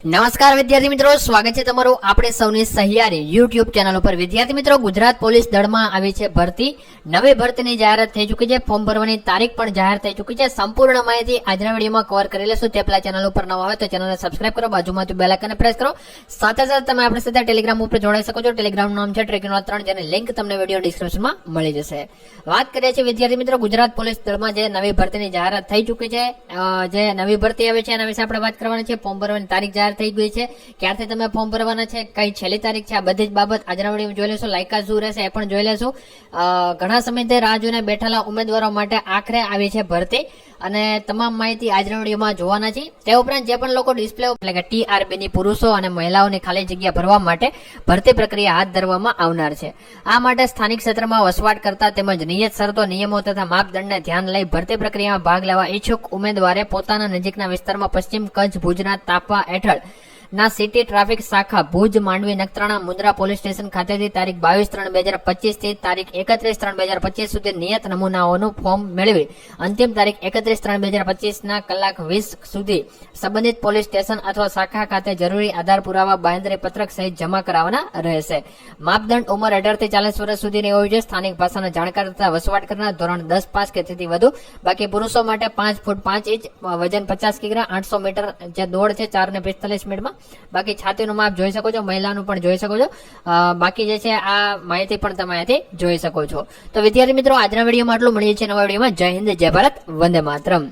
નમસ્કાર વિદ્યાર્થી મિત્રો, સ્વાગત છે તમારું આપણે સૌની સહિયારી યુટ્યુબ ચેનલ ઉપર। વિદ્યાર્થી મિત્રો, ગુજરાત પોલીસ દળમાં આવી છે ભરતી। નવી ભરતીની જાહેરાત થઈ ચૂકી છે, ફોર્મ ભરવાની તારીખ પણ જાહેર થઈ ચૂકી છે। સંપૂર્ણ માહિતી આજના વિડીયોમાં કવર કરી લેશું। તે પહેલા ચેનલ ઉપર નવા હોય તો ચેનલને સબસ્ક્રાઇબ કરો, બાજુમાંથી બેલ આઇકનને પ્રેસ કરો। સાથે સાથે તમે આપણી સાથે ટેલિગ્રામ ઉપર જોડાઈ શકો છો। ટેલિગ્રામનું નામ છે ટ્રેકિંગ3, જેની લિંક તમને વિડીયો ડિસ્ક્રિપ્શનમાં મળી જશે। વાત કરીએ છીએ વિદ્યાર્થી મિત્રો, ગુજરાત પોલીસ દળમાં જે નવી ભરતીની જાહેરાત થઈ ચૂકી છે, જે નવી ભરતી આવી છે એના વિશે આપણે વાત કરવાની છે। ફોર્મ ભરવાની તારીખ જાહેર થઈ ગઈ છે, ક્યારથી તમે ફોર્મ ભરવાના છે, કઈ છેલ્લી તારીખ છે, આ બધી જ બાબત આજના વિડીયોમાં જોઈ લેશું। લાયકાત શું રહેશે એ પણ જોઈ લેશું। ઘણા સમયથી રાહ જોઈને બેઠેલા ઉમેદવારો માટે આખરે આવી છે ભરતી અને તમામ માહિતી આજના વિડીયોમાં જોવાના છે। તે ઉપરાંત જે પણ લોકો ડિસ્પ્લે એટલે કે TRB ની પુરુષો અને મહિલાઓની ખાલી જગ્યા ભરવા માટે ભરતી પ્રક્રિયા હાથ ધરવામાં આવનાર છે। આ માટે સ્થાનિક ક્ષેત્રમાં વસવાટ કરતા તેમજ નિયત શરતો, નિયમો તથા માપદંડને ધ્યાન લઈ ભરતી પ્રક્રિયામાં ભાગ લેવા ઈચ્છુક ઉમેદવારે પોતાના નજીકના વિસ્તારમાં પશ્ચિમ કચ્છ, ભુજના તાપા હેઠળ ના સિટી ટ્રાફિક શાખા ભુજ, માંડવી, નખત્રાણા, મુન્દ્રા પોલીસ સ્ટેશન ખાતેથી તારીખ 22/3/2025 થી તારીખ 31/3/2025 સુધી નિયત નમૂનાઓનું ફોર્મ મેળવી અંતિમ તારીખ 31/3/2025 ના કલાક 20 સુધી સંબંધિત પોલીસ સ્ટેશન અથવા શાખા ખાતે જરૂરી આધાર પુરાવા, બાંહેધરી પત્રક સહિત જમા કરાવવાના રહેશે। માપદંડ ઉંમર 18 થી 40 વર્ષ સુધીની હોવી જોઈએ। સ્થાનિક ભાષાના જાણકાર તથા વસવાટ કરનાર, ધોરણ 10 પાસ કે તેથી વધુ। બાકી પુરુષો માટે 5 ફૂટ 5 ઇંચ, વજન 50 કિગ્રા, 800 મીટર જે દોડ છે 4 ને 45 મિનિટમાં। બાકી છાતીનું માપ જોઈ શકો છો, મહિલાનું પણ જોઈ શકો છો। બાકી જે છે આ માહિતી પણ તમે અહીંથી જોઈ શકો છો। તો વિદ્યાર્થી મિત્રો, આજના વિડીયોમાં આટલું, મળીએ છીએ નવા વિડીયોમાં। જય હિન્દ, જય ભારત, વંદે માતરમ।